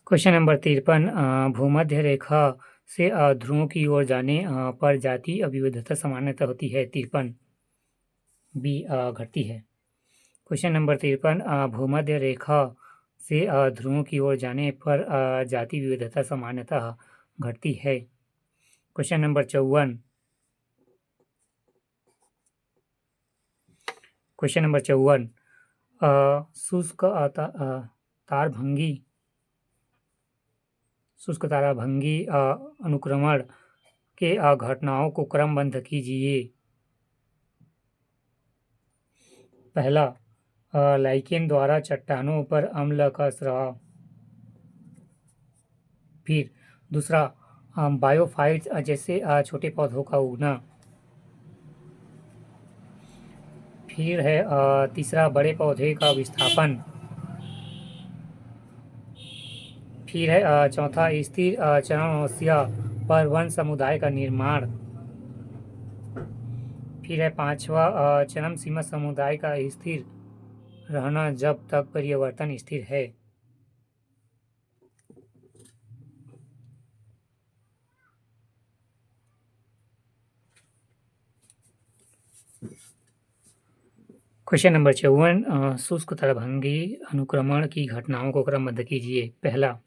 Question number 53 भूमध्य रेखा से ध्रुवों की ओर जाने पर जातीय विविधता सामान्यतः होती है। 53 बी घटती है। क्वेश्चन नंबर 53 भूमध्य रेखा से ध्रुवों की ओर जाने पर जातीय विविधता सामान्यतः घटती है। क्वेश्चन नंबर 54 क्वेश्चन नंबर 54 शुष्क तारभंगी शुष्क ताराभंगी अनुक्रमण के घटनाओं को क्रमबद्ध कीजिए। पहला, लाइकेन द्वारा चट्टानों पर अम्ल का स्राव। फिर दूसरा, बायोफाइट्स जैसे छोटे पौधों का उगना। फिर है तीसरा, बड़े पौधे का विस्थापन। फिर है चौथा, स्थिर चरणावस्था पर वन समुदाय का निर्माण। फिर है पांचवा, चरम सीमा समुदाय का स्थिर रहना जब तक पर्यावरण स्थिर है। क्वेश्चन नंबर 54 शुष्क ताराभंगी अनुक्रमण की घटनाओं को क्रमबद्ध कीजिए। पहला,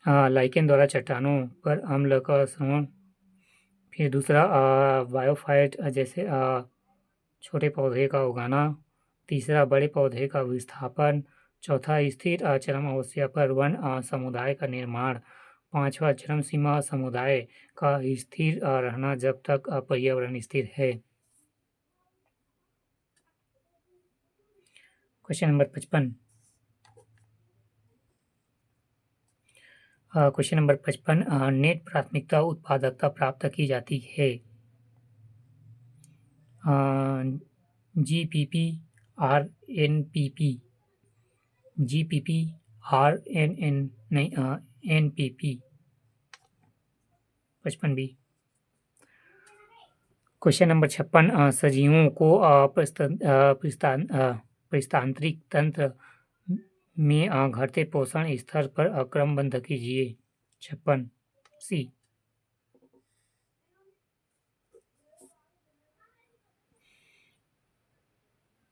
लाइकेन द्वारा चट्टानों पर अम्ल का स्रवण। फिर दूसरा, बायोफाइट जैसे छोटे पौधे का उगाना। तीसरा, बड़े पौधे का विस्थापन। चौथा, स्थिर चरम अवस्था पर वन समुदाय का निर्माण। पांचवा, चरम सीमा समुदाय का स्थिर रहना जब तक पर्यावरण स्थिर है। Question number 55 question number 55 net प्राथमिकता उत्पादकता प्राप्त की जाती है। जीपीपी, आरएनपीपी, जीपीपी, आरएनएन नहीं एनपीपी। 55 बी। क्वेश्चन नंबर 56 सजीवों को परिस्तांत्रिक तंत्र में घटते पोषण स्तर पर क्रमबद्ध कीजिए। 56 सी।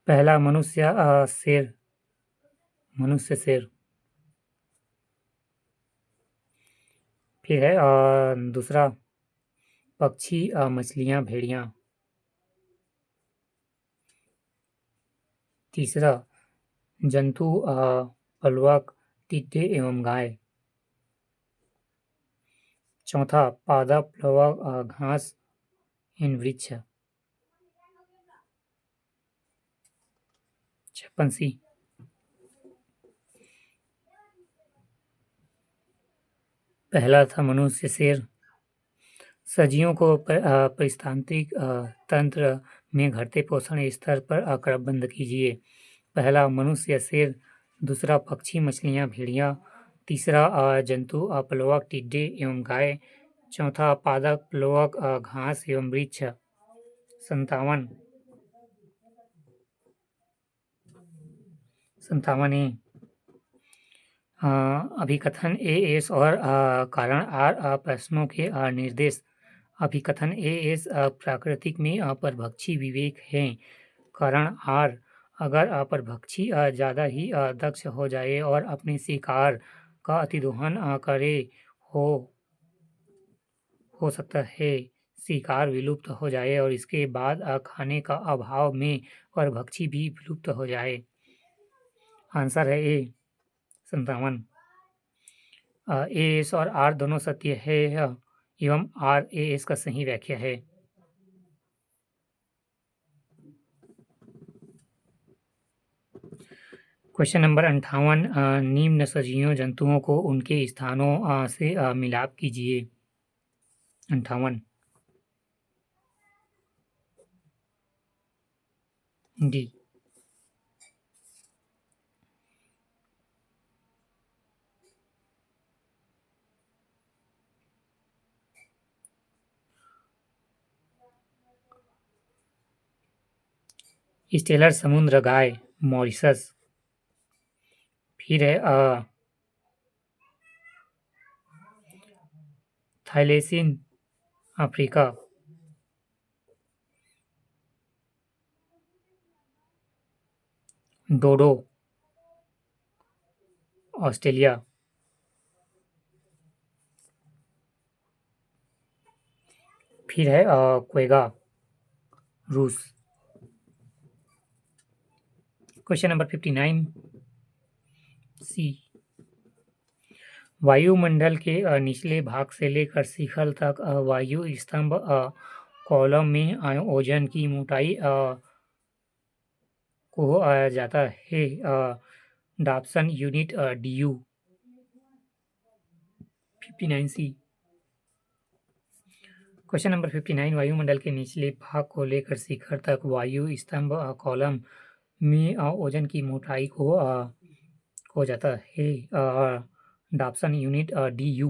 पहला, मनुष्य शेर। फिर है दूसरा, पक्षी मछलियां भेड़िया। तीसरा, जंतु प्लवक टिड्डे एवं गाय। चौथा, पादप प्लवक घास इन वृक्ष। 56 सी। पहला था मनुष्य शेर। सजीवों को परिस्तांत्रिक तंत्र में घटते पोषण स्तर पर क्रमबद्ध कीजिए। पहला, मनुष्य शेर। दूसरा, पक्षी मछलियां भेड़िया। तीसरा, जंतु प्लवक टिड्डे एवं गाय। चौथा, पादप प्लवक घास एवं वृक्ष। 57 ए। अभिकथन ए एस और कारण आर प्रश्नों के निर्देश। अभिकथन ए एस प्राकृतिक में परभक्षी विवेक है। कारण आर, अगर परभक्षी ज़्यादा ही दक्ष हो जाए और अपने शिकार का अतिदोहन करे हो सकता है शिकार विलुप्त हो जाए और इसके बाद खाने का अभाव में परभक्षी भी विलुप्त हो जाए। आंसर है ए 57। ए एस और आर दोनों सत्य है एवं आर ए एस का सही व्याख्या है। क्वेश्चन नंबर 58 निम्न सजीव जंतुओं को उनके स्थानों से मिलाप कीजिए। 58 डी। स्टेलर समुद्र गाय मॉरिशस। फिर है थाईलेसीन अफ्रीका, डोडो ऑस्ट्रेलिया, फिर है क्वेगा रूस। क्वेश्चन नंबर 59 सी, वायुमंडल के निचले भाग से लेकर शिखर तक वायु स्तंभ कॉलम में ओजोन की मोटाई को जाता है डाप्सन यूनिट DU। 59 सी, क्वेश्चन नंबर 59, वायुमंडल के निचले भाग को लेकर शिखर तक वायु स्तंभ कॉलम में ओजोन की मोटाई को जाता है डाप्सन यूनिट DU।